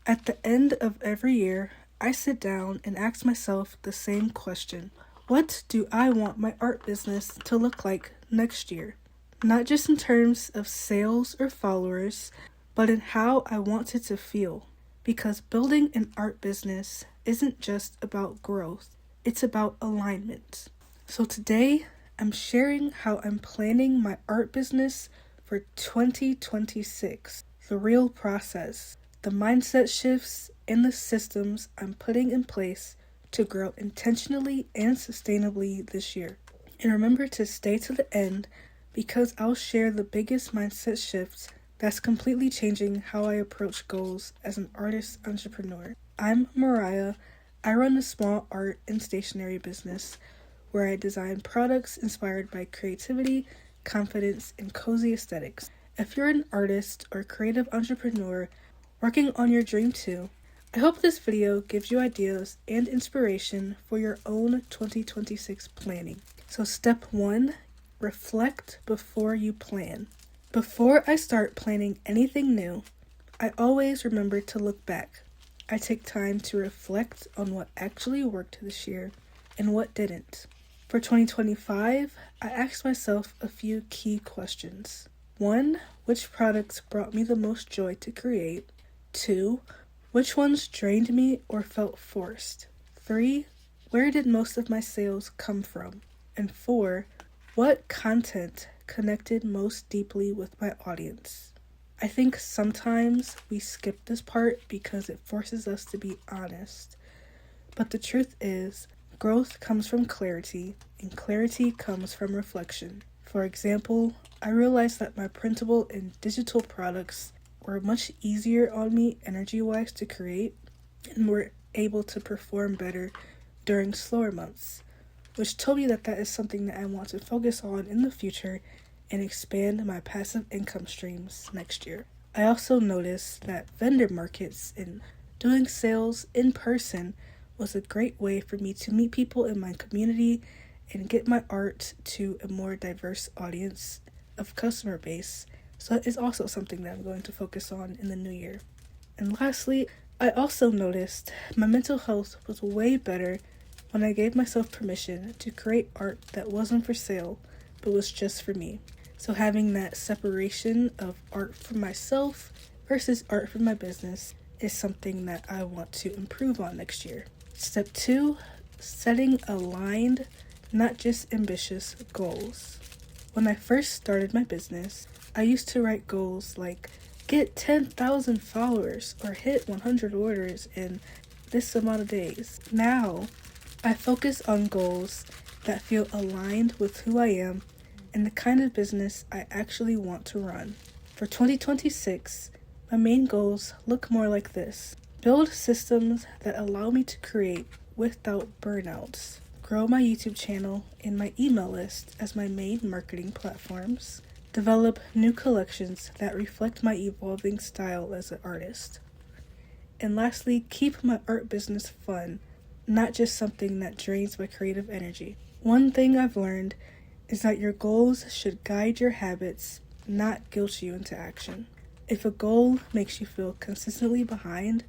At the end of every year, I sit down and ask myself the same question. What do I want my art business to look like next year? Not just in terms of sales or followers, but in how I want it to feel. Because building an art business isn't just about growth, it's about alignment. So today, I'm sharing how I'm planning my art business for 2026. The real process, the mindset shifts, and the systems I'm putting in place to grow intentionally and sustainably this year. And remember to stay to the end because I'll share the biggest mindset shifts that's completely changing how I approach goals as an artist entrepreneur. I'm Mariah. I run a small art and stationery business where I design products inspired by creativity, confidence, and cozy aesthetics. If you're an artist or creative entrepreneur working on your dream too, I hope this video gives you ideas and inspiration for your own 2026 planning. So step 1, reflect before you plan. Before I start planning anything new, I always remember to look back. I take time to reflect on what actually worked this year and what didn't. For 2025, I asked myself a few key questions. 1, which products brought me the most joy to create? 2, which ones drained me or felt forced? 3, where did most of my sales come from? And 4, what content connected most deeply with my audience? I think sometimes we skip this part because it forces us to be honest. But the truth is, growth comes from clarity, and clarity comes from reflection. For example, I realized that my printable and digital products were much easier on me energy-wise to create and were able to perform better during slower months, which told me that that is something that I want to focus on in the future and expand my passive income streams next year. I also noticed that vendor markets and doing sales in person was a great way for me to meet people in my community and get my art to a more diverse audience of customer base. So that is also something that I'm going to focus on in the new year. And lastly, I also noticed my mental health was way better when I gave myself permission to create art that wasn't for sale, but was just for me. So having that separation of art for myself versus art for my business is something that I want to improve on next year. Step 2, setting aligned, not just ambitious goals. When I first started my business, I used to write goals like get 10,000 followers or hit 100 orders in this amount of days. Now, I focus on goals that feel aligned with who I am and the kind of business I actually want to run. For 2026, my main goals look more like this. Build systems that allow me to create without burnouts. Grow my YouTube channel and my email list as my main marketing platforms. Develop new collections that reflect my evolving style as an artist. And lastly, keep my art business fun, not just something that drains my creative energy. One thing I've learned is that your goals should guide your habits, not guilt you into action. If a goal makes you feel consistently behind,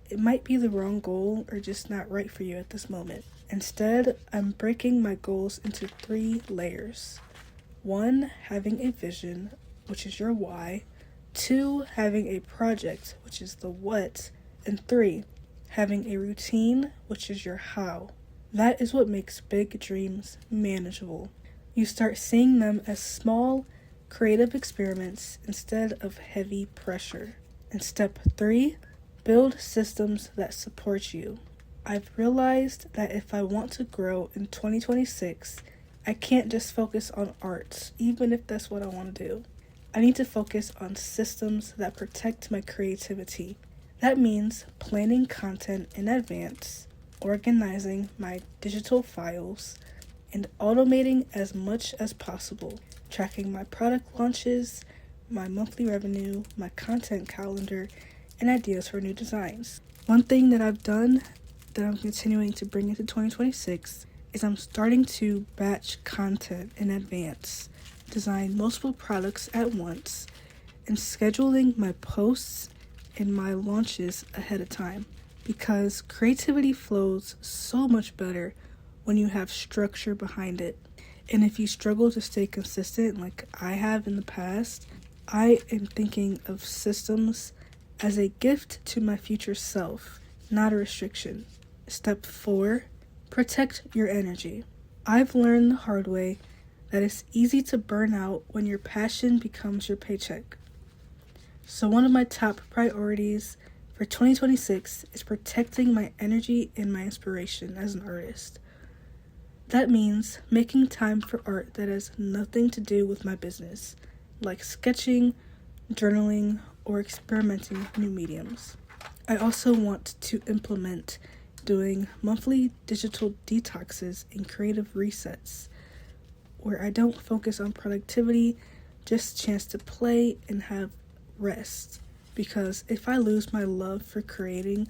it might be the wrong goal or just not right for you at this moment. Instead, I'm breaking my goals into 3 layers. 1, having a vision, which is your why. 2, having a project, which is the what. And 3, having a routine, which is your how. That is what makes big dreams manageable. You start seeing them as small, creative experiments instead of heavy pressure. And step 3, build systems that support you. I've realized that if I want to grow in 2026, I can't just focus on art, even if that's what I want to do. I need to focus on systems that protect my creativity. That means planning content in advance, organizing my digital files, and automating as much as possible, tracking my product launches, my monthly revenue, my content calendar, and ideas for new designs. One thing that I've done that I'm continuing to bring into 2026 is I'm starting to batch content in advance, design multiple products at once, and scheduling my posts in my launches ahead of time because creativity flows so much better when you have structure behind it. And if you struggle to stay consistent like I have in the past, I am thinking of systems as a gift to my future self, not a restriction. Step 4, protect your energy. I've learned the hard way that it's easy to burn out when your passion becomes your paycheck. So one of my top priorities for 2026 is protecting my energy and my inspiration as an artist. That means making time for art that has nothing to do with my business, like sketching, journaling, or experimenting with new mediums. I also want to implement doing monthly digital detoxes and creative resets where I don't focus on productivity, just a chance to play and have rest. Because if I lose my love for creating,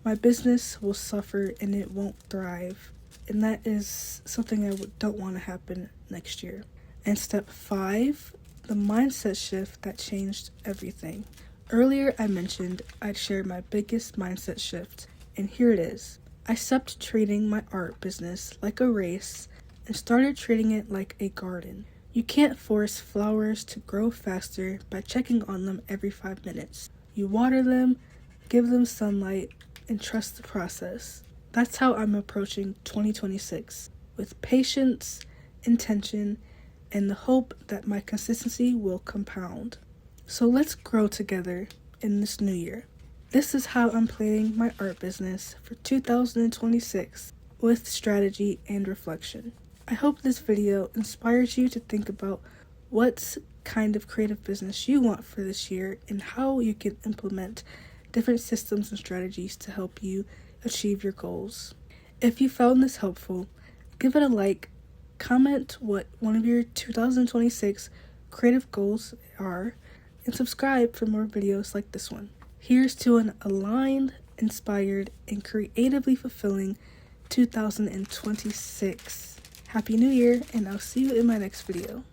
my business will suffer and it won't thrive. And that is something I don't want to happen next year. And step 5, the mindset shift that changed everything. Earlier I mentioned I'd share my biggest mindset shift, and here it is. I stopped treating my art business like a race and started treating it like a garden. You can't force flowers to grow faster by checking on them every 5 minutes. You water them, give them sunlight, and trust the process. That's how I'm approaching 2026, with patience, intention, and the hope that my consistency will compound. So let's grow together in this new year. This is how I'm planning my art business for 2026 with strategy and reflection. I hope this video inspires you to think about what kind of creative business you want for this year and how you can implement different systems and strategies to help you achieve your goals. If you found this helpful, give it a like, comment what one of your 2026 creative goals are, and subscribe for more videos like this one. Here's to an aligned, inspired, and creatively fulfilling 2026. Happy New Year, and I'll see you in my next video.